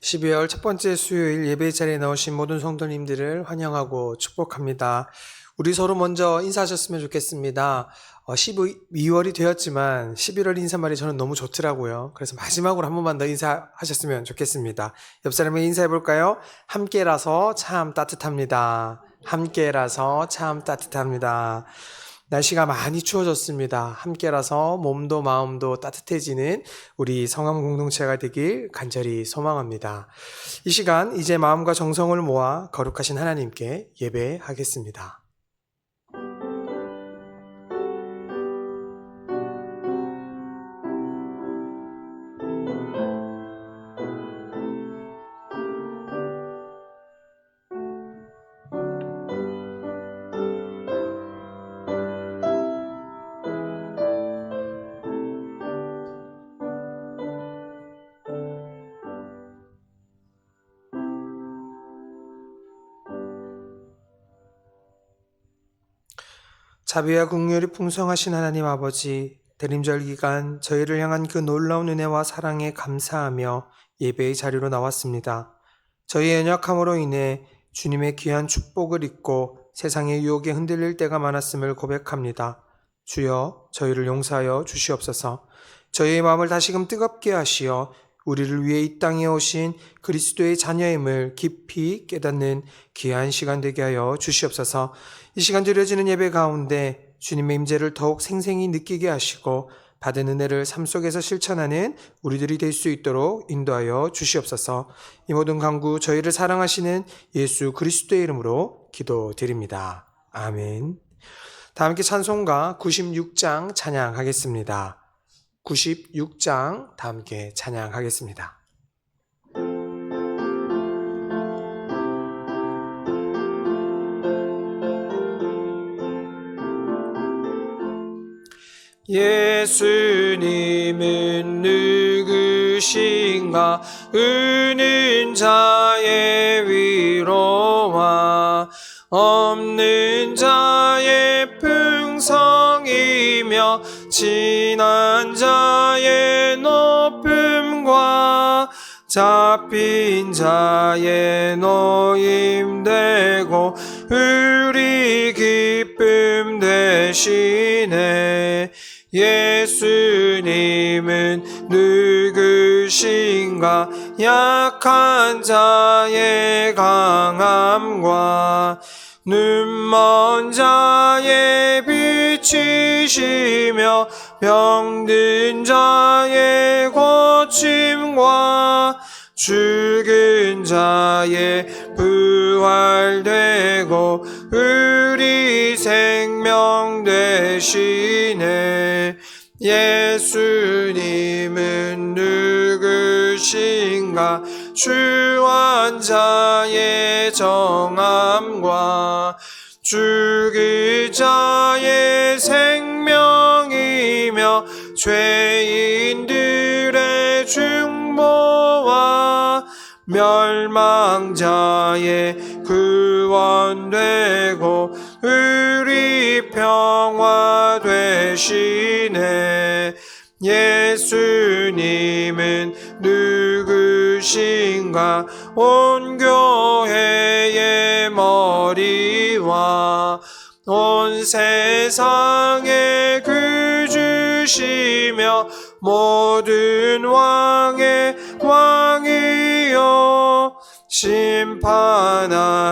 12월 첫 번째 수요일 예배 자리에 나오신 모든 성도님들을 환영하고 축복합니다. 우리 서로 먼저 인사하셨으면 좋겠습니다. 12월이 되었지만 11월 인사말이 저는 너무 좋더라고요. 그래서 마지막으로 한 번만 더 인사하셨으면 좋겠습니다. 옆 사람에게 인사해 볼까요? 함께라서 참 따뜻합니다. 함께라서 참 따뜻합니다. 날씨가 많이 추워졌습니다. 함께라서 몸도 마음도 따뜻해지는 우리 성암 공동체가 되길 간절히 소망합니다. 이 시간 이제 마음과 정성을 모아 거룩하신 하나님께 예배하겠습니다. 자비와 긍휼이 풍성하신 하나님 아버지, 대림절 기간 저희를 향한 그 놀라운 은혜와 사랑에 감사하며 예배의 자리로 나왔습니다. 저희의 연약함으로 인해 주님의 귀한 축복을 잊고 세상의 유혹에 흔들릴 때가 많았음을 고백합니다. 주여, 저희를 용서하여 주시옵소서. 저희의 마음을 다시금 뜨겁게 하시어 우리를 위해 이 땅에 오신 그리스도의 자녀임을 깊이 깨닫는 귀한 시간 되게 하여 주시옵소서. 이 시간 드려지는 예배 가운데 주님의 임재를 더욱 생생히 느끼게 하시고 받은 은혜를 삶 속에서 실천하는 우리들이 될 수 있도록 인도하여 주시옵소서. 이 모든 간구 저희를 사랑하시는 예수 그리스도의 이름으로 기도드립니다. 아멘. 다 함께 찬송가 96장 찬양하겠습니다. 96장 다 함께 찬양하겠습니다. 예수님은 누구신가? 의는 자의 위로와 없는 자의 풍성이며 지난 자의 높음과 잡힌 자의 노임되고 우리 기쁨 되시네. 예수님은 누구신가? 약한 자의 강함과 눈먼 자의 빛이시며 병든 자의 고침과 죽은 자의 부활되고 우리 생명 되시네. 예수님은 누구신가? 주한 자의 정함과 죽을 자의 생명이며 죄인들의 중보와 멸망자의 구원되고 우리 평화 되시네. 예수님은 누구신가? 온 교회의 머리와 온 세상의 구주시며 모든 왕의 왕이요 심판하시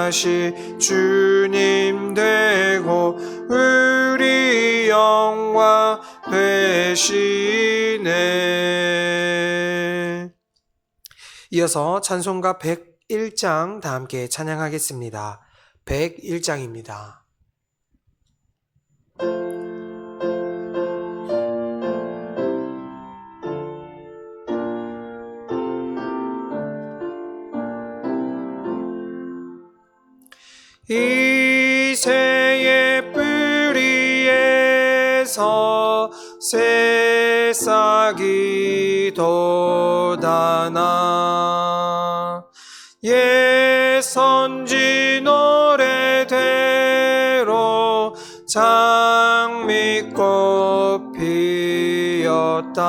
주님 되고 우리 영광 되시네. 이어서 찬송가 101장 다 함께 찬양하겠습니다. 101장입니다. 이새의 뿌리에서 새싹이 돋아나 옛 선지 노래대로 장미꽃 피었다.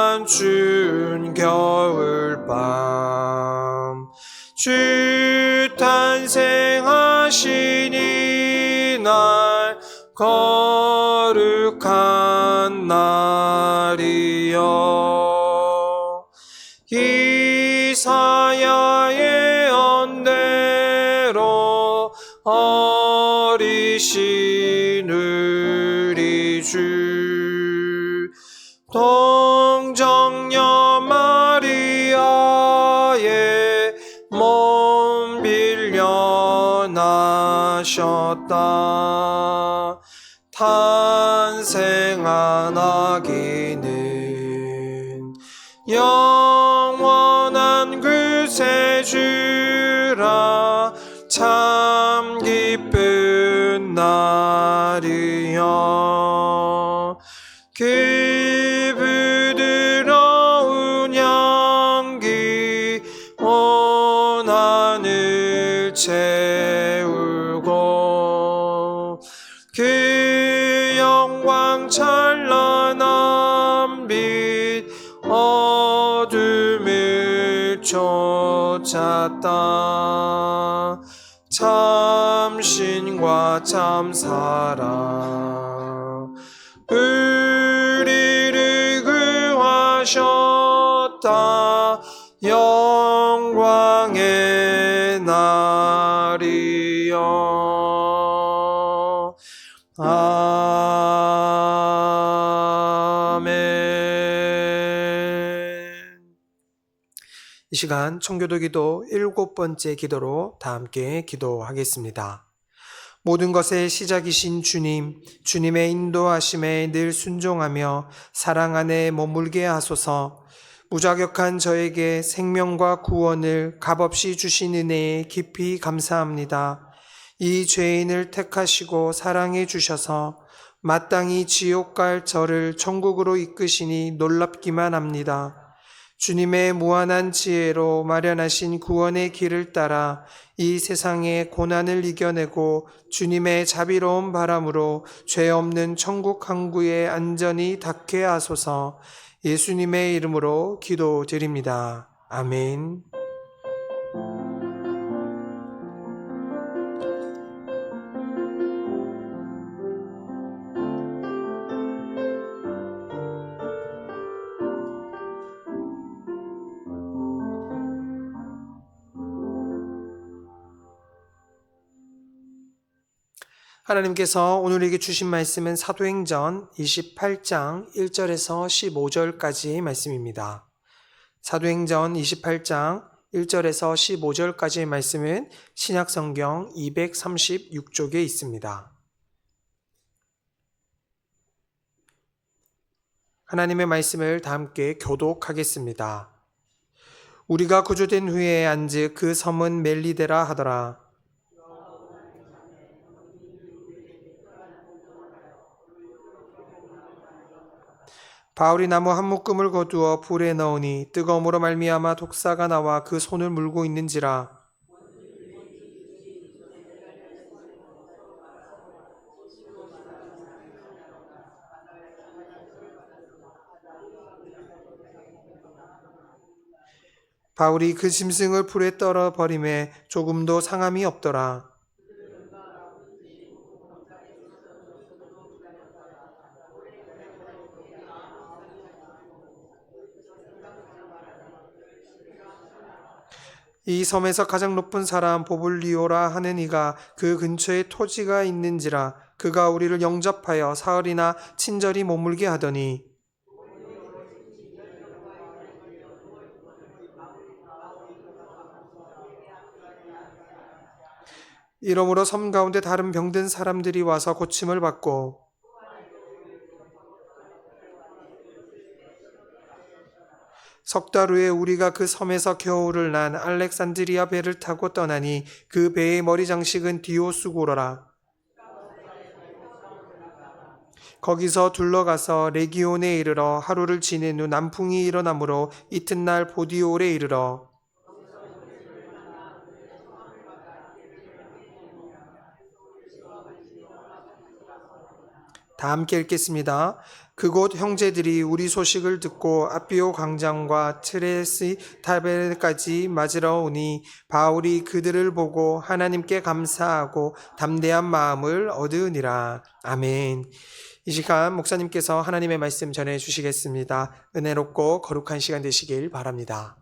동안 추운 겨울밤 주 탄생하신 날 거룩한 날이여 이사야의 언대로 어리신 우리 주 동정녀 마리아의 몸 빌려 나셨다. 탄생한 아기는 영원한 구세주라. 참 기쁜 날이여 그 부드러운 향기 온 하늘 채우고 그 영광 찬란한 빛 어둠을 쫓았다. 참 신과 참 사랑 우리를 구하셨다. 영광의 날이여. 아멘. 이 시간 청교도 기도 7번째 기도로 다 함께 기도하겠습니다. 모든 것의 시작이신 주님, 주님의 인도하심에 늘 순종하며 사랑 안에 머물게 하소서. 무자격한 저에게 생명과 구원을 값없이 주신 은혜에 깊이 감사합니다. 이 죄인을 택하시고 사랑해 주셔서 마땅히 지옥 갈 저를 천국으로 이끄시니 놀랍기만 합니다. 주님의 무한한 지혜로 마련하신 구원의 길을 따라 이 세상의 고난을 이겨내고 주님의 자비로운 바람으로 죄 없는 천국 항구에 안전히 닿게 하소서. 예수님의 이름으로 기도드립니다. 아멘. 하나님께서 오늘에게 주신 말씀은 사도행전 28장 1절에서 15절까지의 말씀입니다. 사도행전 28장 1절에서 15절까지의 말씀은 신약성경 236쪽에 있습니다. 하나님의 말씀을 다 함께 교독하겠습니다. 우리가 구조된 후에 안즉 그 섬은 멜리데라 하더라. 바울이 나무 한 묶음을 거두어 불에 넣으니 뜨거움으로 말미암아 독사가 나와 그 손을 물고 있는지라. 바울이 그 짐승을 불에 떨어 버림에 조금도 상함이 없더라. 이 섬에서 가장 높은 사람 보블리오라 하는 이가 그 근처에 토지가 있는지라. 그가 우리를 영접하여 사흘이나 친절히 머물게 하더니 이러므로 섬 가운데 다른 병든 사람들이 와서 고침을 받고 석 달 후에 우리가 그 섬에서 겨울을 난 알렉산드리아 배를 타고 떠나니 그 배의 머리 장식은 디오수고로라. 거기서 둘러가서 레기온에 이르러 하루를 지낸 후 남풍이 일어나므로 이튿날 보디올에 이르러 다 함께 읽겠습니다. 그곳 형제들이 우리 소식을 듣고 아비오 광장과 트레스 타베까지 맞으러 오니 바울이 그들을 보고 하나님께 감사하고 담대한 마음을 얻으니라. 아멘. 이 시간 목사님께서 하나님의 말씀 전해 주시겠습니다. 은혜롭고 거룩한 시간 되시길 바랍니다.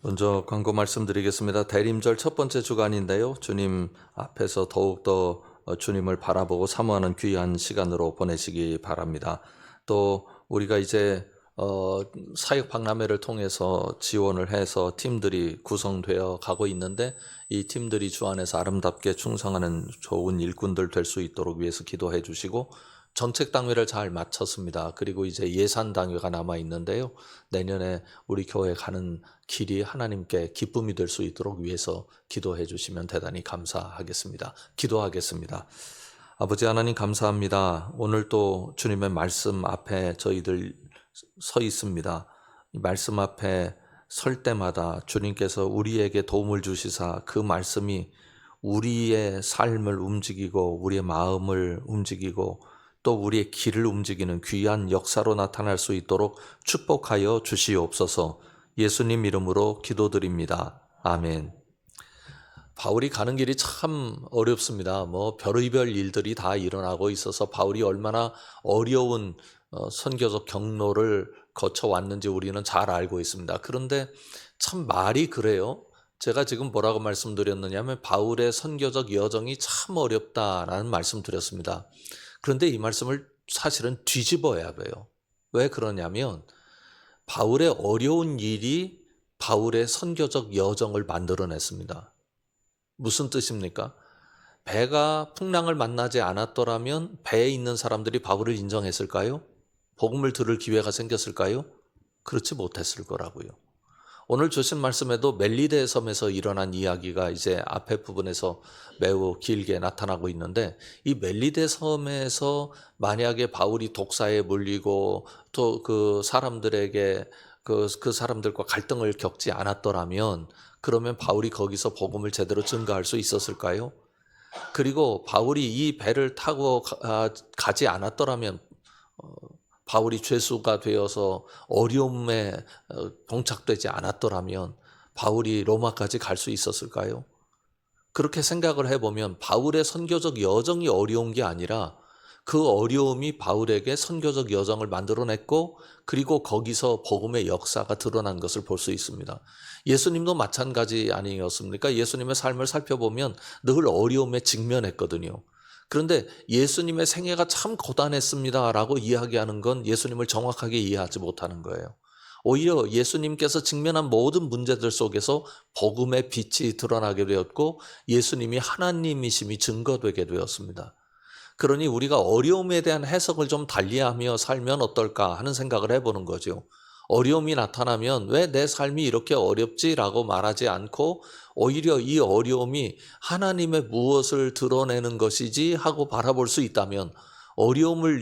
먼저 광고 말씀드리겠습니다. 대림절 첫 번째 주간인데요. 주님 앞에서 더욱더 주님을 바라보고 사모하는 귀한 시간으로 보내시기 바랍니다. 또 우리가 이제 사역 박람회를 통해서 지원을 해서 팀들이 구성되어 가고 있는데 이 팀들이 주 안에서 아름답게 충성하는 좋은 일꾼들 될 수 있도록 위해서 기도해 주시고, 정책 당회를 잘 마쳤습니다. 그리고 이제 예산 당회가 남아 있는데요. 내년에 우리 교회 가는 길이 하나님께 기쁨이 될 수 있도록 위해서 기도해 주시면 대단히 감사하겠습니다. 기도하겠습니다. 아버지 하나님 감사합니다. 오늘 또 주님의 말씀 앞에 저희들 서 있습니다. 이 말씀 앞에 설 때마다 주님께서 우리에게 도움을 주시사 그 말씀이 우리의 삶을 움직이고 우리의 마음을 움직이고 또 우리의 길을 움직이는 귀한 역사로 나타날 수 있도록 축복하여 주시옵소서. 예수님 이름으로 기도드립니다. 아멘. 바울이 가는 길이 참 어렵습니다. 별의별 일들이 다 일어나고 있어서 바울이 얼마나 어려운 선교적 경로를 거쳐왔는지 우리는 잘 알고 있습니다. 그런데 참 말이 그래요. 제가 지금 뭐라고 말씀드렸느냐면 바울의 선교적 여정이 참 어렵다라는 말씀 드렸습니다. 그런데 이 말씀을 사실은 뒤집어야 돼요. 왜 그러냐면 바울의 어려운 일이 바울의 선교적 여정을 만들어냈습니다. 무슨 뜻입니까? 배가 풍랑을 만나지 않았더라면 배에 있는 사람들이 바울을 인정했을까요? 복음을 들을 기회가 생겼을까요? 그렇지 못했을 거라고요. 오늘 주신 말씀에도 멜리데 섬에서 일어난 이야기가 이제 앞에 부분에서 매우 길게 나타나고 있는데, 이 멜리데 섬에서 만약에 바울이 독사에 물리고 또 그 사람들에게 그 사람들과 갈등을 겪지 않았더라면 그러면 바울이 거기서 복음을 제대로 증거할 수 있었을까요? 그리고 바울이 이 배를 타고 가지 않았더라면 바울이 죄수가 되어서 어려움에 봉착되지 않았더라면 바울이 로마까지 갈 수 있었을까요? 그렇게 생각을 해보면 바울의 선교적 여정이 어려운 게 아니라 그 어려움이 바울에게 선교적 여정을 만들어냈고 그리고 거기서 복음의 역사가 드러난 것을 볼 수 있습니다. 예수님도 마찬가지 아니었습니까? 예수님의 삶을 살펴보면 늘 어려움에 직면했거든요. 그런데 예수님의 생애가 참 고단했습니다 라고 이야기하는 건 예수님을 정확하게 이해하지 못하는 거예요. 오히려 예수님께서 직면한 모든 문제들 속에서 복음의 빛이 드러나게 되었고 예수님이 하나님이심이 증거되게 되었습니다. 그러니 우리가 어려움에 대한 해석을 좀 달리하며 살면 어떨까 하는 생각을 해보는 거죠. 어려움이 나타나면 왜 내 삶이 이렇게 어렵지라고 말하지 않고 오히려 이 어려움이 하나님의 무엇을 드러내는 것이지 하고 바라볼 수 있다면, 어려움을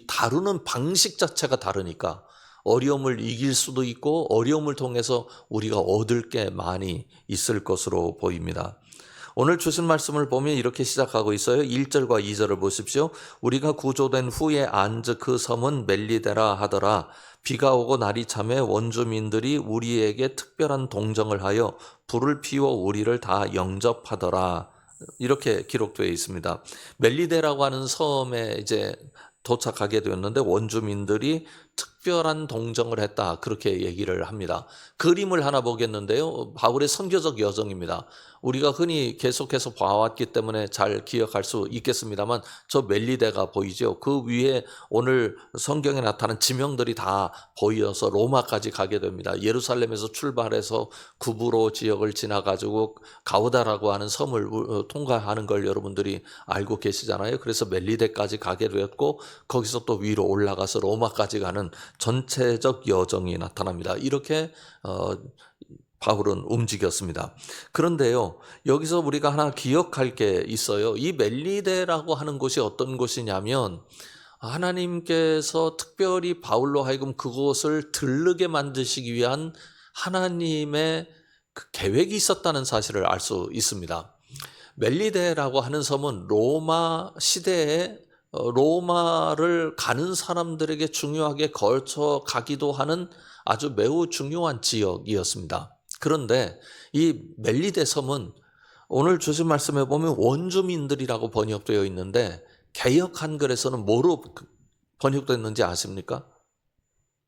다루는 방식 자체가 다르니까 어려움을 이길 수도 있고 어려움을 통해서 우리가 얻을 게 많이 있을 것으로 보입니다. 오늘 주신 말씀을 보면 이렇게 시작하고 있어요. 1절과 2절을 보십시오. 우리가 구조된 후에 안즈 그 섬은 멜리데라 하더라. 비가 오고 날이 차매 원주민들이 우리에게 특별한 동정을 하여 불을 피워 우리를 다 영접하더라. 이렇게 기록되어 있습니다. 멜리데라고 하는 섬에 이제 도착하게 되었는데 원주민들이 특별한 동정을 했다, 그렇게 얘기를 합니다. 그림을 하나 보겠는데요. 바울의 선교적 여정입니다. 우리가 흔히 계속해서 봐왔기 때문에 잘 기억할 수 있겠습니다만 저 멜리데가 보이죠. 그 위에 오늘 성경에 나타난 지명들이 다 보여서 로마까지 가게 됩니다. 예루살렘에서 출발해서 구브로 지역을 지나가지고 가우다라고 하는 섬을 통과하는 걸 여러분들이 알고 계시잖아요. 그래서 멜리데까지 가게 되었고 거기서 또 위로 올라가서 로마까지 가는 전체적 여정이 나타납니다. 이렇게 바울은 움직였습니다. 그런데요, 여기서 우리가 하나 기억할 게 있어요. 이 멜리데라고 하는 곳이 어떤 곳이냐면 하나님께서 특별히 바울로 하여금 그곳을 들르게 만드시기 위한 하나님의 그 계획이 있었다는 사실을 알 수 있습니다. 멜리데라고 하는 섬은 로마 시대에 로마를 가는 사람들에게 중요하게 걸쳐 가기도 하는 아주 매우 중요한 지역이었습니다. 그런데 이 멜리데 섬은 오늘 주신 말씀에 보면 원주민들이라고 번역되어 있는데 개역 한글에서는 뭐로 번역됐는지 아십니까?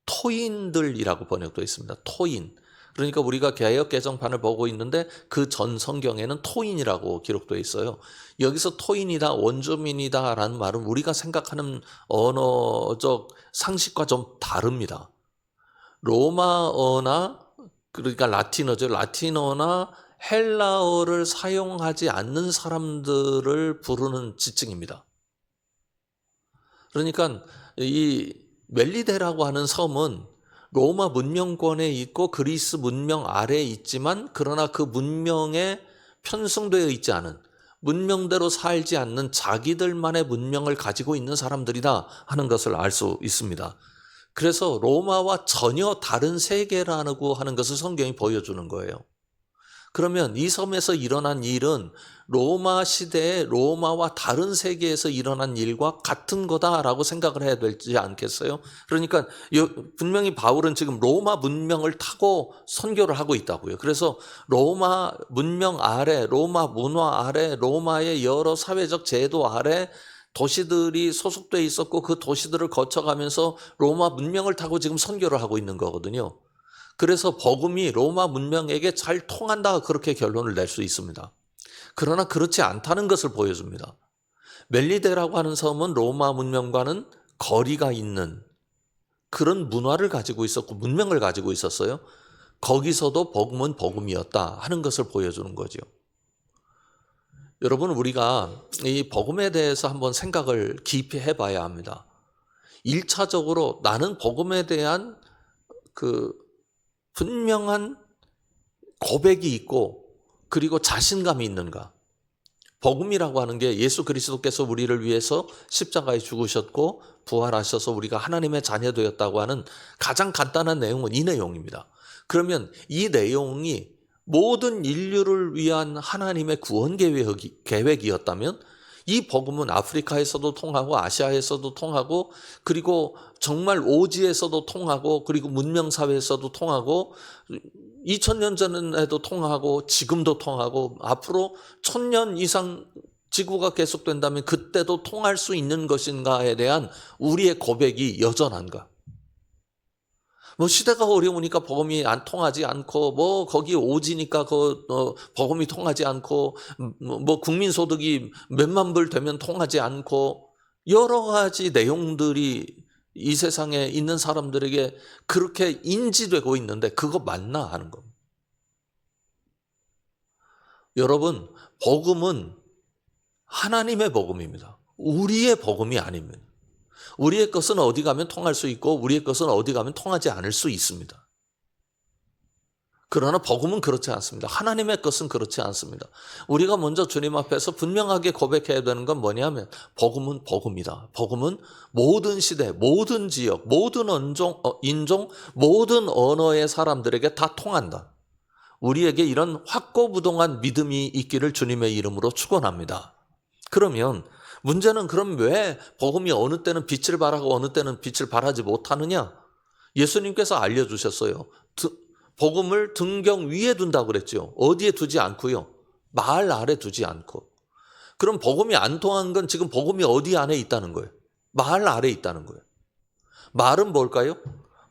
토인들이라고 번역되어 있습니다. 토인. 그러니까 우리가 개역 개정판을 보고 있는데 그 전 성경에는 토인이라고 기록되어 있어요. 여기서 토인이다, 원주민이다 라는 말은 우리가 생각하는 언어적 상식과 좀 다릅니다. 로마어나 그러니까 라틴어죠. 라틴어나 헬라어를 사용하지 않는 사람들을 부르는 지칭입니다. 그러니까 이 멜리데라고 하는 섬은 로마 문명권에 있고 그리스 문명 아래에 있지만 그러나 그 문명에 편승되어 있지 않은 문명대로 살지 않는 자기들만의 문명을 가지고 있는 사람들이다 하는 것을 알 수 있습니다. 그래서 로마와 전혀 다른 세계라고 하는 것을 성경이 보여주는 거예요. 그러면 이 섬에서 일어난 일은 로마 시대에 로마와 다른 세계에서 일어난 일과 같은 거다라고 생각을 해야 되지 않겠어요? 그러니까 분명히 바울은 지금 로마 문명을 타고 선교를 하고 있다고요. 그래서 로마 문명 아래, 로마 문화 아래, 로마의 여러 사회적 제도 아래 도시들이 소속돼 있었고 그 도시들을 거쳐가면서 로마 문명을 타고 지금 선교를 하고 있는 거거든요. 그래서 복음이 로마 문명에게 잘 통한다 그렇게 결론을 낼 수 있습니다. 그러나 그렇지 않다는 것을 보여줍니다. 멜리데라고 하는 섬은 로마 문명과는 거리가 있는 그런 문화를 가지고 있었고 문명을 가지고 있었어요. 거기서도 복음은 복음이었다 하는 것을 보여주는 거죠. 여러분, 우리가 이 복음에 대해서 한번 생각을 깊이 해봐야 합니다. 1차적으로 나는 복음에 대한 그 분명한 고백이 있고 그리고 자신감이 있는가? 복음이라고 하는 게 예수 그리스도께서 우리를 위해서 십자가에 죽으셨고 부활하셔서 우리가 하나님의 자녀 되었다고 하는 가장 간단한 내용은 이 내용입니다. 그러면 이 내용이 모든 인류를 위한 하나님의 구원 계획이었다면 이 복음은 아프리카에서도 통하고 아시아에서도 통하고 그리고 정말 오지에서도 통하고 그리고 문명사회에서도 통하고 2000년 전에도 통하고 지금도 통하고 앞으로 1000년 이상 지구가 계속된다면 그때도 통할 수 있는 것인가에 대한 우리의 고백이 여전한가? 뭐 시대가 어려우니까 복음이 안 통하지 않고 뭐 거기 오지니까 복음이 통하지 않고 뭐 국민소득이 몇만 불 되면 통하지 않고 여러 가지 내용들이 이 세상에 있는 사람들에게 그렇게 인지되고 있는데 그거 맞나 하는 겁니다. 여러분, 복음은 하나님의 복음입니다. 우리의 복음이 아닙니다. 우리의 것은 어디 가면 통할 수 있고 우리의 것은 어디 가면 통하지 않을 수 있습니다. 그러나 복음은 그렇지 않습니다. 하나님의 것은 그렇지 않습니다. 우리가 먼저 주님 앞에서 분명하게 고백해야 되는 건 뭐냐면 복음은 복음이다. 복음은 모든 시대, 모든 지역, 모든 인종, 모든 언어의 사람들에게 다 통한다. 우리에게 이런 확고부동한 믿음이 있기를 주님의 이름으로 축원합니다. 그러면 문제는 그럼 왜 복음이 어느 때는 빛을 발하고 어느 때는 빛을 발하지 못하느냐? 예수님께서 알려주셨어요. 복음을 등경 위에 둔다고 그랬죠. 어디에 두지 않고요. 말 아래 두지 않고. 그럼 복음이 안 통한 건 지금 복음이 어디 안에 있다는 거예요? 말 아래 있다는 거예요. 말은 뭘까요?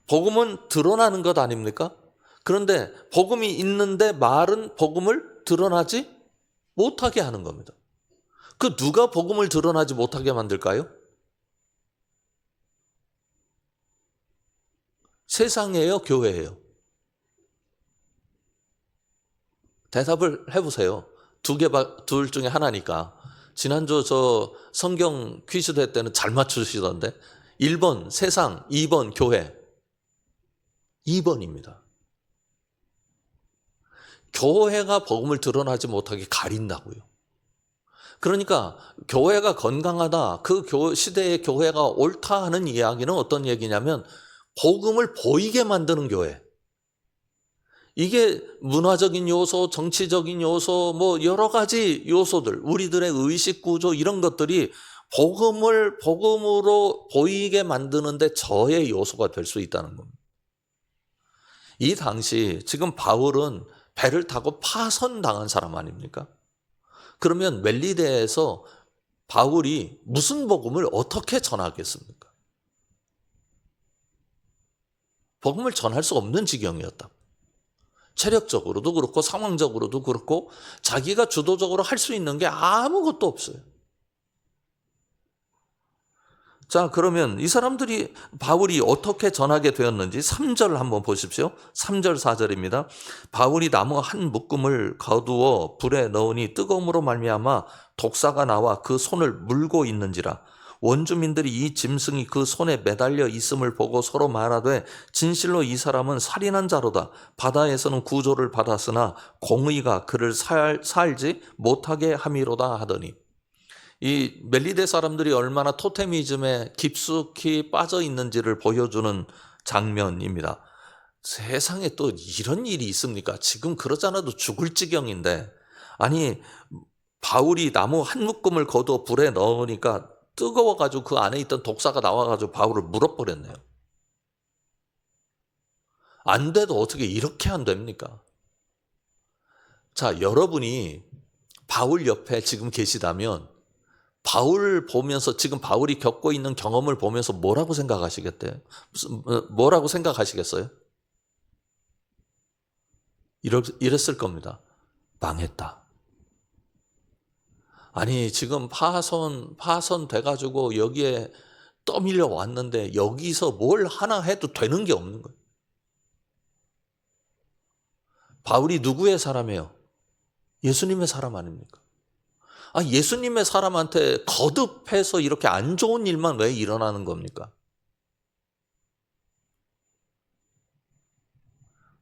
복음은 드러나는 것 아닙니까? 그런데 복음이 있는데 말은 복음을 드러나지 못하게 하는 겁니다. 그 누가 복음을 드러나지 못하게 만들까요? 세상이에요, 교회예요? 대답을 해보세요. 둘 중에 하나니까. 지난주 저 성경 퀴즈 대회 때는 잘 맞추시던데 1번 세상, 2번 교회. 2번입니다. 교회가 복음을 드러나지 못하게 가린다고요. 그러니까 교회가 건강하다, 그 시대의 교회가 옳다 하는 이야기는 어떤 얘기냐면 복음을 보이게 만드는 교회. 이게 문화적인 요소, 정치적인 요소, 뭐 여러 가지 요소들, 우리들의 의식 구조 이런 것들이 복음으로 보이게 만드는데 저의 요소가 될 수 있다는 겁니다. 이 당시 지금 바울은 배를 타고 파선당한 사람 아닙니까? 그러면 멜리데에서 바울이 무슨 복음을 어떻게 전하겠습니까? 복음을 전할 수 없는 지경이었다. 체력적으로도 그렇고 상황적으로도 그렇고 자기가 주도적으로 할 수 있는 게 아무것도 없어요. 자, 그러면 이 사람들이 바울이 어떻게 전하게 되었는지 3절 한번 보십시오. 3절 4절입니다. 바울이 나무 한 묶음을 거두어 불에 넣으니 뜨거움으로 말미암아 독사가 나와 그 손을 물고 있는지라. 원주민들이 이 짐승이 그 손에 매달려 있음을 보고 서로 말하되 진실로 이 사람은 살인한 자로다. 바다에서는 구조를 받았으나 공의가 그를 살지 못하게 함이로다 하더니. 이 멜리데 사람들이 얼마나 토테미즘에 깊숙이 빠져 있는지를 보여주는 장면입니다. 세상에 또 이런 일이 있습니까? 지금 그러지 않아도 죽을 지경인데, 아니 바울이 나무 한 묶음을 거두어 불에 넣으니까 뜨거워가지고 그 안에 있던 독사가 나와가지고 바울을 물어버렸네요. 안 돼도 어떻게 이렇게 안 됩니까? 자, 여러분이 바울 옆에 지금 계시다면 바울 보면서 지금 바울이 겪고 있는 경험을 보면서 뭐라고 생각하시겠대요? 뭐라고 생각하시겠어요? 이랬을 겁니다. 망했다. 아니 지금 파선 돼가지고 여기에 떠밀려 왔는데 여기서 뭘 하나 해도 되는 게 없는 거예요. 바울이 누구의 사람이에요? 예수님의 사람 아닙니까? 예수님의 사람한테 거듭해서 이렇게 안 좋은 일만 왜 일어나는 겁니까?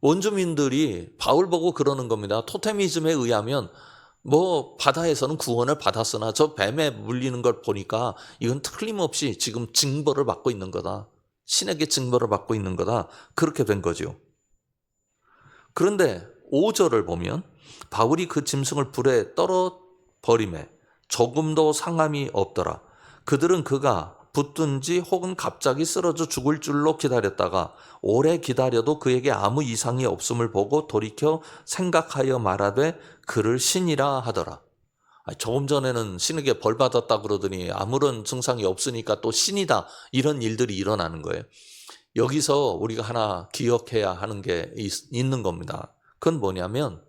원주민들이 바울 보고 그러는 겁니다. 토테미즘에 의하면 뭐 바다에서는 구원을 받았으나 저 뱀에 물리는 걸 보니까 이건 틀림없이 지금 징벌을 받고 있는 거다. 신에게 징벌을 받고 있는 거다. 그렇게 된 거죠. 그런데 5절을 보면 바울이 그 짐승을 불에 떨어버리매 조금도 상함이 없더라. 그들은 그가 붙든지 혹은 갑자기 쓰러져 죽을 줄로 기다렸다가 오래 기다려도 그에게 아무 이상이 없음을 보고 돌이켜 생각하여 말하되 그를 신이라 하더라. 조금 전에는 신에게 벌 받았다 그러더니 아무런 증상이 없으니까 또 신이다, 이런 일들이 일어나는 거예요. 여기서 우리가 하나 기억해야 하는 게 있는 겁니다. 그건 뭐냐면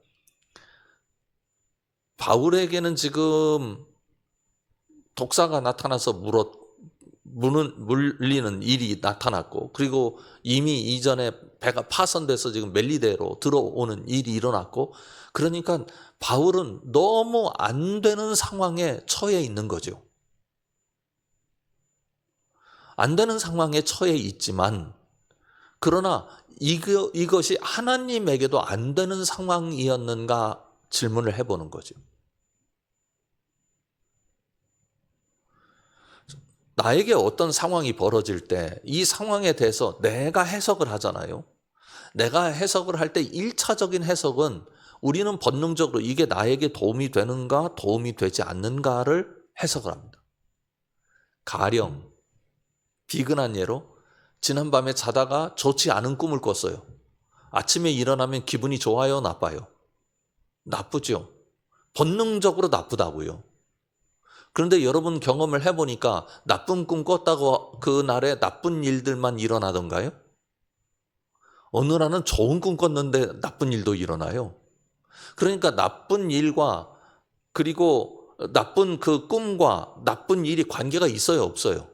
바울에게는 지금 독사가 나타나서 물리는 일이 나타났고, 그리고 이미 이전에 배가 파선돼서 지금 멜리데로 들어오는 일이 일어났고, 그러니까 바울은 너무 안 되는 상황에 처해 있는 거죠. 안 되는 상황에 처해 있지만, 그러나 이것이 하나님에게도 안 되는 상황이었는가 질문을 해보는 거죠. 나에게 어떤 상황이 벌어질 때 이 상황에 대해서 내가 해석을 하잖아요. 내가 해석을 할 때 1차적인 해석은 우리는 본능적으로 이게 나에게 도움이 되는가 도움이 되지 않는가를 해석을 합니다. 가령 비근한 예로 지난밤에 자다가 좋지 않은 꿈을 꿨어요. 아침에 일어나면 기분이 좋아요, 나빠요? 나쁘죠. 본능적으로 나쁘다고요. 그런데 여러분 경험을 해보니까 나쁜 꿈 꿨다고 그날에 나쁜 일들만 일어나던가요? 어느 날은 좋은 꿈 꿨는데 나쁜 일도 일어나요. 그러니까 나쁜 일과 그리고 나쁜 그 꿈과 나쁜 일이 관계가 있어요, 없어요?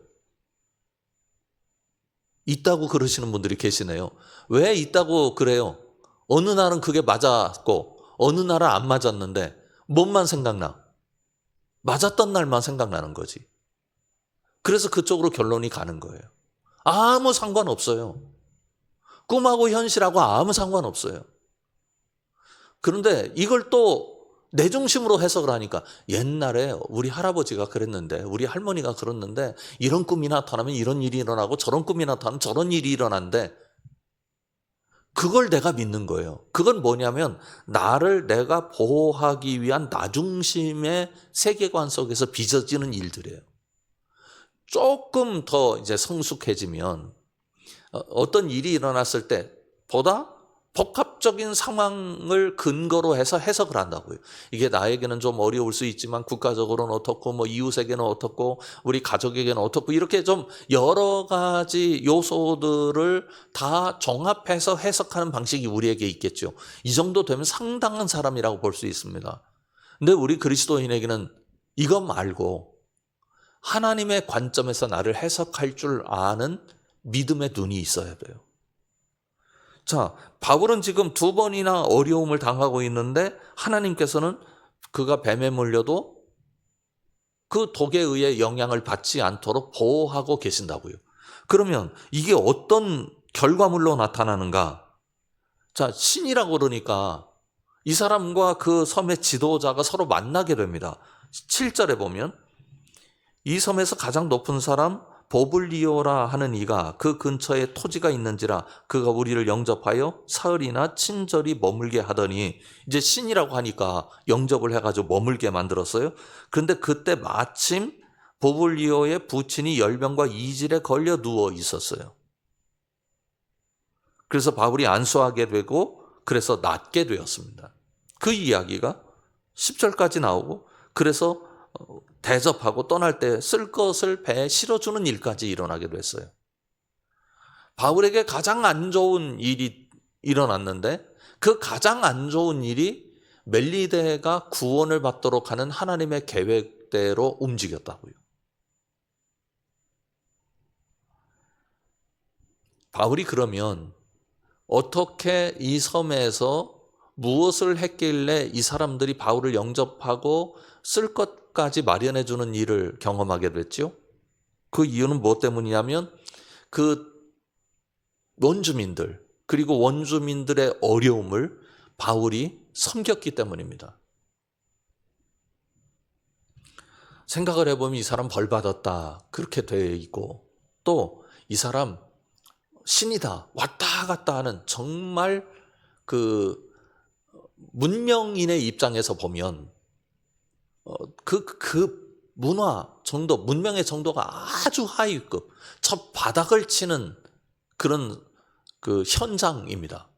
있다고 그러시는 분들이 계시네요. 왜 있다고 그래요? 어느 날은 그게 맞았고 어느 날은 안 맞았는데 뭔만 생각나? 맞았던 날만 생각나는 거지. 그래서 그쪽으로 결론이 가는 거예요. 아무 상관없어요. 꿈하고 현실하고 아무 상관없어요. 그런데 이걸 또 내 중심으로 해석을 하니까 옛날에 우리 할아버지가 그랬는데 우리 할머니가 그랬는데 이런 꿈이 나타나면 이런 일이 일어나고 저런 꿈이 나타나면 저런 일이 일어난대. 그걸 내가 믿는 거예요. 그건 뭐냐면 나를 내가 보호하기 위한 나중심의 세계관 속에서 빚어지는 일들이에요. 조금 더 이제 성숙해지면 어떤 일이 일어났을 때 보다 복합적인 상황을 근거로 해서 해석을 한다고요. 이게 나에게는 좀 어려울 수 있지만 국가적으로는 어떻고 뭐 이웃에게는 어떻고 우리 가족에게는 어떻고 이렇게 좀 여러 가지 요소들을 다 종합해서 해석하는 방식이 우리에게 있겠죠. 이 정도 되면 상당한 사람이라고 볼 수 있습니다. 근데 우리 그리스도인에게는 이것 말고 하나님의 관점에서 나를 해석할 줄 아는 믿음의 눈이 있어야 돼요. 자, 바울은 지금 2번이나 어려움을 당하고 있는데 하나님께서는 그가 뱀에 물려도 그 독에 의해 영향을 받지 않도록 보호하고 계신다고요. 그러면 이게 어떤 결과물로 나타나는가? 자, 신이라고 그러니까 이 사람과 그 섬의 지도자가 서로 만나게 됩니다. 7절에 보면 이 섬에서 가장 높은 사람 보블리오라 하는 이가 그 근처에 토지가 있는지라 그가 우리를 영접하여 사흘이나 친절히 머물게 하더니, 이제 신이라고 하니까 영접을 해가지고 머물게 만들었어요. 그런데 그때 마침 보블리오의 부친이 열병과 이질에 걸려 누워 있었어요. 그래서 바울이 안수하게 되고 그래서 낫게 되었습니다. 그 이야기가 10절까지 나오고, 그래서 대접하고 떠날 때 쓸 것을 배에 실어주는 일까지 일어나게 됐어요. 바울에게 가장 안 좋은 일이 일어났는데 그 가장 안 좋은 일이 멜리데가 구원을 받도록 하는 하나님의 계획대로 움직였다고요. 바울이 그러면 어떻게 이 섬에서 무엇을 했길래 이 사람들이 바울을 영접하고 쓸 것까지 마련해 주는 일을 경험하게 됐죠? 그 이유는 무엇 때문이냐면 그 원주민들, 그리고 원주민들의 어려움을 바울이 섬겼기 때문입니다. 생각을 해보면 이 사람 벌 받았다 그렇게 되어 있고, 또 이 사람 신이다 왔다 갔다 하는 정말 그 문명인의 입장에서 보면 그 문화 정도, 문명의 정도가 아주 하위급, 첫 바닥을 치는 그런 그 현장입니다.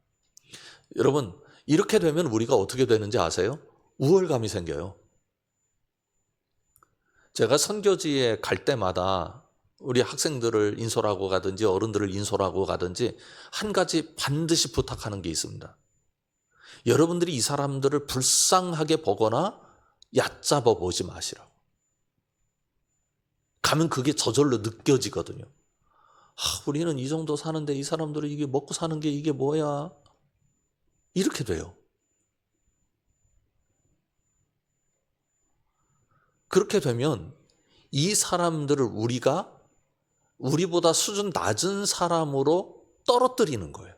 여러분, 이렇게 되면 우리가 어떻게 되는지 아세요? 우월감이 생겨요. 제가 선교지에 갈 때마다 우리 학생들을 인솔하고 가든지 어른들을 인솔하고 가든지 한 가지 반드시 부탁하는 게 있습니다. 여러분들이 이 사람들을 불쌍하게 보거나 얕잡아 보지 마시라고. 가면 그게 저절로 느껴지거든요. 우리는 이 정도 사는데 이 사람들은 이게 먹고 사는 게 이게 뭐야? 이렇게 돼요. 그렇게 되면 이 사람들을 우리보다 수준 낮은 사람으로 떨어뜨리는 거예요.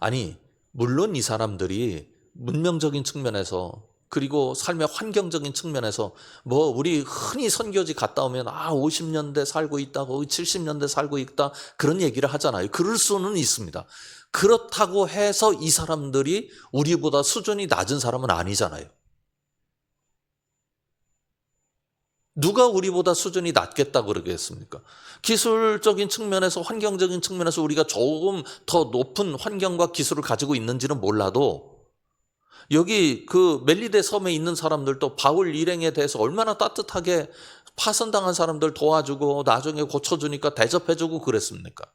아니, 물론 이 사람들이 문명적인 측면에서, 그리고 삶의 환경적인 측면에서 뭐 우리 흔히 선교지 갔다 오면 50년대 살고 있다고 70년대 살고 있다 그런 얘기를 하잖아요. 그럴 수는 있습니다. 그렇다고 해서 이 사람들이 우리보다 수준이 낮은 사람은 아니잖아요. 누가 우리보다 수준이 낮겠다고 그러겠습니까? 기술적인 측면에서, 환경적인 측면에서 우리가 조금 더 높은 환경과 기술을 가지고 있는지는 몰라도 여기 그 멜리데 섬에 있는 사람들도 바울 일행에 대해서 얼마나 따뜻하게 파선당한 사람들 도와주고 나중에 고쳐주니까 대접해주고 그랬습니까?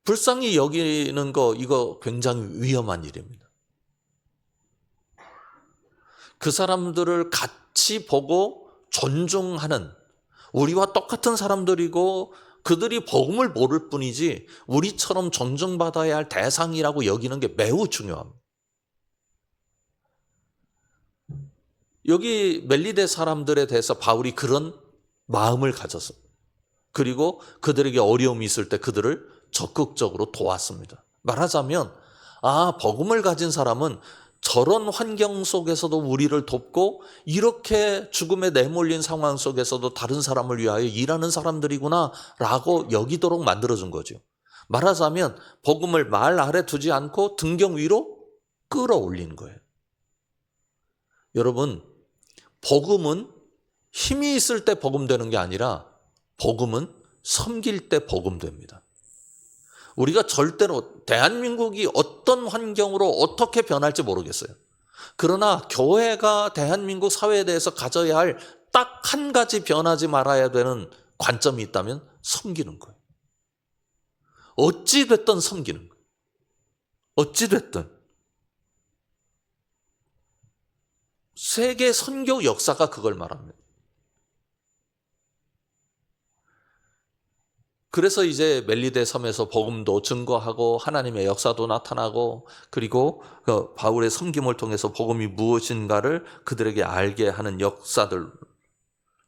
불쌍히 여기는 거, 이거 굉장히 위험한 일입니다. 그 사람들을 같이 보고 존중하는, 우리와 똑같은 사람들이고 그들이 복음을 모를 뿐이지 우리처럼 존중받아야 할 대상이라고 여기는 게 매우 중요합니다. 여기 멜리데 사람들에 대해서 바울이 그런 마음을 가졌습니다. 그리고 그들에게 어려움이 있을 때 그들을 적극적으로 도왔습니다. 말하자면 복음을 가진 사람은 저런 환경 속에서도 우리를 돕고 이렇게 죽음에 내몰린 상황 속에서도 다른 사람을 위하여 일하는 사람들이구나 라고 여기도록 만들어준 거죠. 말하자면 복음을 말 아래 두지 않고 등경 위로 끌어올린 거예요. 여러분, 복음은 힘이 있을 때 복음되는 게 아니라 복음은 섬길 때 복음됩니다. 우리가 절대로 대한민국이 어떤 환경으로 어떻게 변할지 모르겠어요. 그러나 교회가 대한민국 사회에 대해서 가져야 할 딱 한 가지 변하지 말아야 되는 관점이 있다면 섬기는 거예요. 어찌 됐든 섬기는 거예요. 어찌 됐든. 세계 선교 역사가 그걸 말합니다. 그래서 이제 멜리데 섬에서 복음도 증거하고 하나님의 역사도 나타나고 그리고 그 바울의 섬김을 통해서 복음이 무엇인가를 그들에게 알게 하는 역사들,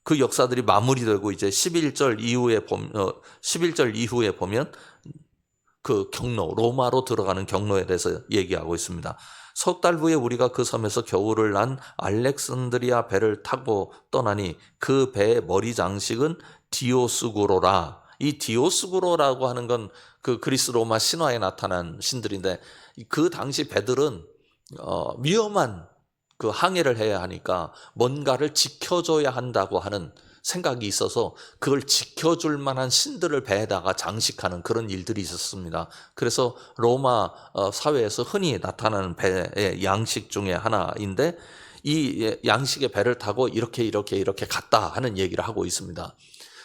그 역사들이 마무리되고 이제 11절 이후에 보면 그 경로, 로마로 들어가는 경로에 대해서 얘기하고 있습니다. 석 달 후에 우리가 그 섬에서 겨울을 난 알렉산드리아 배를 타고 떠나니 그 배의 머리 장식은 디오스구로라. 이 디오스구로라고 하는 건 그 그리스 로마 신화에 나타난 신들인데 그 당시 배들은 위험한 그 항해를 해야 하니까 뭔가를 지켜줘야 한다고 하는 생각이 있어서 그걸 지켜줄 만한 신들을 배에다가 장식하는 그런 일들이 있었습니다. 그래서 로마 사회에서 흔히 나타나는 배의 양식 중에 하나인데 이 양식의 배를 타고 이렇게 갔다 하는 얘기를 하고 있습니다.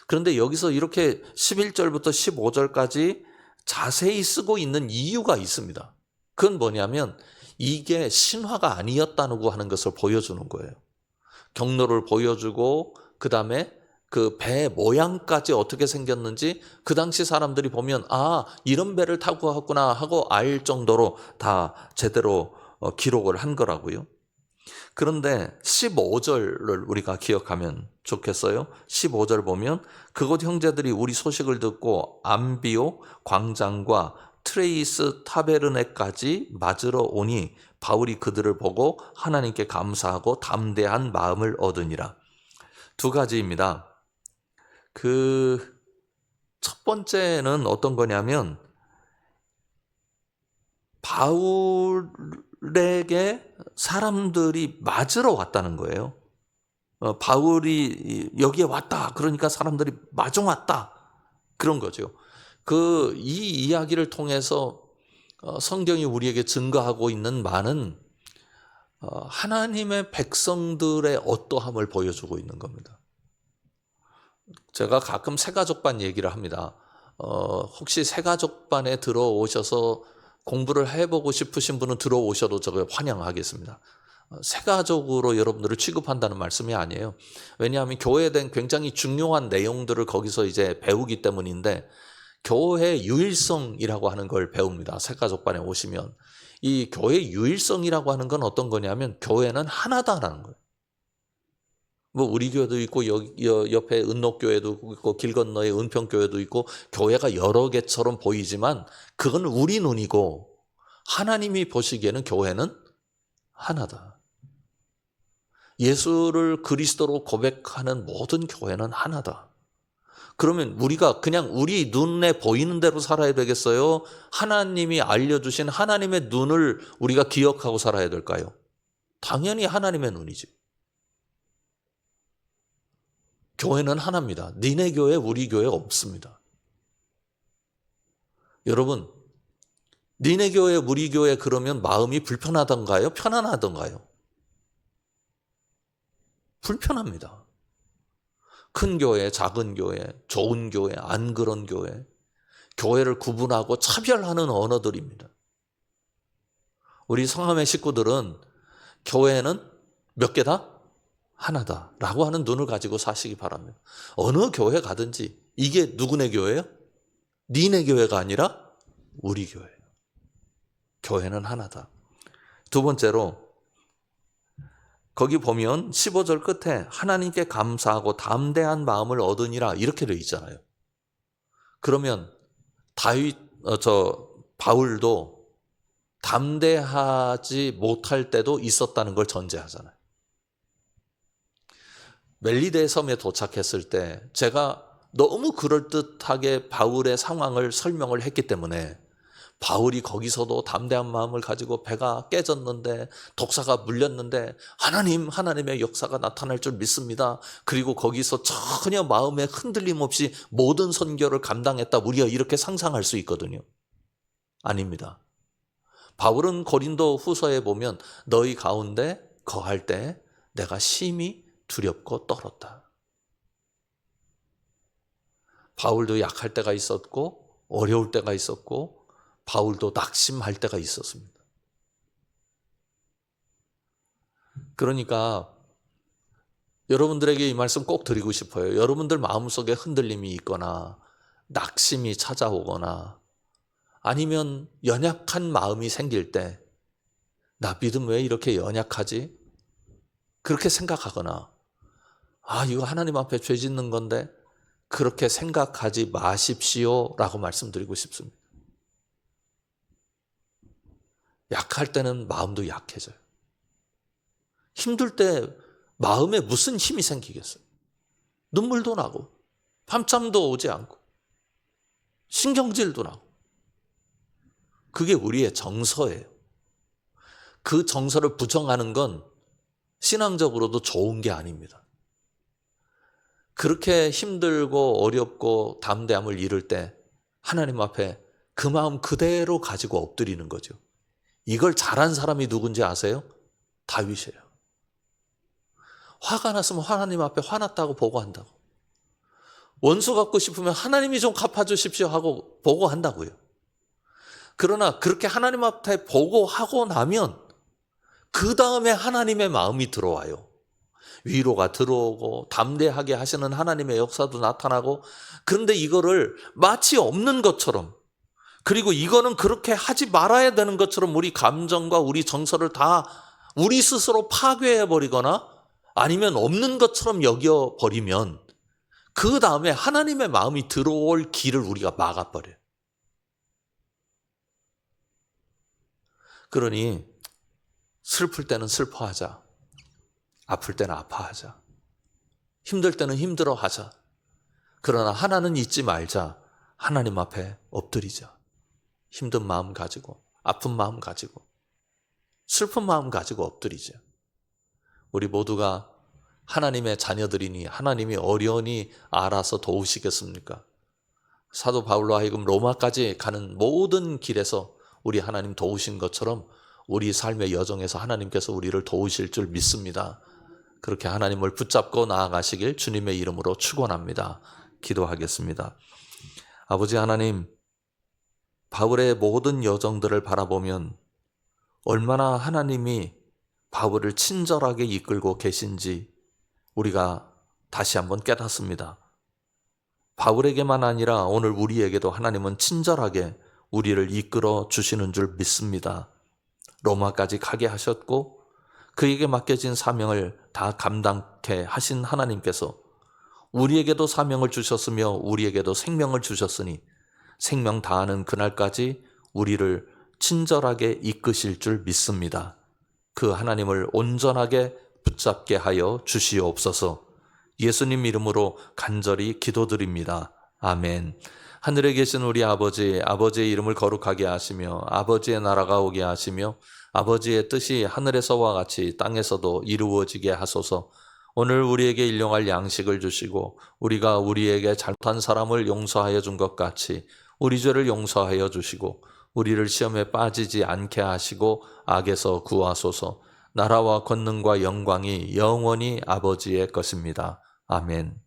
그런데 여기서 이렇게 11절부터 15절까지 자세히 쓰고 있는 이유가 있습니다. 그건 뭐냐면 이게 신화가 아니었다고 하는 것을 보여주는 거예요. 경로를 보여주고 그 다음에 그 배 모양까지 어떻게 생겼는지 그 당시 사람들이 보면 아 이런 배를 타고 왔구나 하고 알 정도로 다 제대로 기록을 한 거라고요. 그런데 15절을 우리가 기억하면 좋겠어요. 15절 보면 그곳 형제들이 우리 소식을 듣고 암비오 광장과 트레이스 타베르네까지 맞으러 오니 바울이 그들을 보고 하나님께 감사하고 담대한 마음을 얻으니라. 두 가지입니다. 그 첫 번째는 어떤 거냐면 바울에게 사람들이 맞으러 왔다는 거예요. 바울이 여기에 왔다. 그러니까 사람들이 마중 왔다. 그런 거죠. 이 이야기를 통해서 성경이 우리에게 증거하고 있는 많은 하나님의 백성들의 어떠함을 보여주고 있는 겁니다. 제가 가끔 새가족반 얘기를 합니다. 혹시 새가족반에 들어오셔서 공부를 해보고 싶으신 분은 들어오셔도 저거 환영하겠습니다. 새가족으로 여러분들을 취급한다는 말씀이 아니에요. 왜냐하면 교회에 대한 굉장히 중요한 내용들을 거기서 이제 배우기 때문인데 교회 유일성이라고 하는 걸 배웁니다. 새가족반에 오시면. 이 교회 유일성이라고 하는 건 어떤 거냐면 교회는 하나다라는 거예요. 뭐 우리 교회도 있고 옆에 은록교회도 있고 길 건너에 은평교회도 있고 교회가 여러 개처럼 보이지만 그건 우리 눈이고 하나님이 보시기에는 교회는 하나다. 예수를 그리스도로 고백하는 모든 교회는 하나다. 그러면 우리가 그냥 우리 눈에 보이는 대로 살아야 되겠어요? 하나님이 알려주신 하나님의 눈을 우리가 기억하고 살아야 될까요? 당연히 하나님의 눈이지. 교회는 하나입니다. 니네 교회, 우리 교회 없습니다. 여러분, 니네 교회, 우리 교회 그러면 마음이 불편하던가요? 편안하던가요? 불편합니다. 큰 교회, 작은 교회, 좋은 교회, 안 그런 교회, 교회를 구분하고 차별하는 언어들입니다. 우리 성함의 식구들은 교회는 몇 개다? 하나다라고 하는 눈을 가지고 사시기 바랍니다. 어느 교회 가든지 이게 누구네 교회예요? 니네 교회가 아니라 우리 교회예요. 교회는 하나다. 두 번째로 거기 보면 15절 끝에 하나님께 감사하고 담대한 마음을 얻으니라 이렇게 되어 있잖아요. 그러면 바울도 담대하지 못할 때도 있었다는 걸 전제하잖아요. 멜리데 섬에 도착했을 때 제가 너무 그럴듯하게 바울의 상황을 설명을 했기 때문에 바울이 거기서도 담대한 마음을 가지고 배가 깨졌는데 독사가 물렸는데 하나님의 역사가 나타날 줄 믿습니다. 그리고 거기서 전혀 마음에 흔들림 없이 모든 선교를 감당했다. 우리가 이렇게 상상할 수 있거든요. 아닙니다. 바울은 고린도 후서에 보면 너희 가운데 거할 때 내가 심히 두렵고 떨었다. 바울도 약할 때가 있었고 어려울 때가 있었고 바울도 낙심할 때가 있었습니다. 그러니까 여러분들에게 이 말씀 꼭 드리고 싶어요. 여러분들 마음속에 흔들림이 있거나 낙심이 찾아오거나 아니면 연약한 마음이 생길 때 나 믿음 왜 이렇게 연약하지? 그렇게 생각하거나 이거 하나님 앞에 죄 짓는 건데 그렇게 생각하지 마십시오 라고 말씀드리고 싶습니다. 약할 때는 마음도 약해져요. 힘들 때 마음에 무슨 힘이 생기겠어요? 눈물도 나고 밤잠도 오지 않고 신경질도 나고 그게 우리의 정서예요. 그 정서를 부정하는 건 신앙적으로도 좋은 게 아닙니다. 그렇게 힘들고 어렵고 담대함을 잃을 때 하나님 앞에 그 마음 그대로 가지고 엎드리는 거죠. 이걸 잘한 사람이 누군지 아세요? 다윗이에요. 화가 났으면 하나님 앞에 화났다고 보고한다고. 원수 갚고 싶으면 하나님이 좀 갚아주십시오 하고 보고한다고요. 그러나 그렇게 하나님 앞에 보고하고 나면 그 다음에 하나님의 마음이 들어와요. 위로가 들어오고 담대하게 하시는 하나님의 역사도 나타나고 그런데 이거를 마치 없는 것처럼 그리고 이거는 그렇게 하지 말아야 되는 것처럼 우리 감정과 우리 정서를 다 우리 스스로 파괴해버리거나 아니면 없는 것처럼 여겨버리면 그 다음에 하나님의 마음이 들어올 길을 우리가 막아버려요. 그러니 슬플 때는 슬퍼하자. 아플 때는 아파하자. 힘들 때는 힘들어하자. 그러나 하나는 잊지 말자. 하나님 앞에 엎드리자. 힘든 마음 가지고, 아픈 마음 가지고, 슬픈 마음 가지고 엎드리자. 우리 모두가 하나님의 자녀들이니 하나님이 어려우니 알아서 도우시겠습니까? 사도 바울로 하여금 로마까지 가는 모든 길에서 우리 하나님 도우신 것처럼 우리 삶의 여정에서 하나님께서 우리를 도우실 줄 믿습니다. 그렇게 하나님을 붙잡고 나아가시길 주님의 이름으로 축원합니다. 기도하겠습니다. 아버지 하나님, 바울의 모든 여정들을 바라보면 얼마나 하나님이 바울을 친절하게 이끌고 계신지 우리가 다시 한번 깨닫습니다. 바울에게만 아니라 오늘 우리에게도 하나님은 친절하게 우리를 이끌어 주시는 줄 믿습니다. 로마까지 가게 하셨고 그에게 맡겨진 사명을 다 감당케 하신 하나님께서 우리에게도 사명을 주셨으며 우리에게도 생명을 주셨으니 생명 다하는 그날까지 우리를 친절하게 이끄실 줄 믿습니다. 그 하나님을 온전하게 붙잡게 하여 주시옵소서. 예수님 이름으로 간절히 기도드립니다. 아멘. 하늘에 계신 우리 아버지, 아버지의 이름을 거룩하게 하시며 아버지의 나라가 오게 하시며 아버지의 뜻이 하늘에서와 같이 땅에서도 이루어지게 하소서. 오늘 우리에게 일용할 양식을 주시고 우리가 우리에게 잘못한 사람을 용서하여 준 것 같이 우리 죄를 용서하여 주시고 우리를 시험에 빠지지 않게 하시고 악에서 구하소서. 나라와 권능과 영광이 영원히 아버지의 것입니다. 아멘.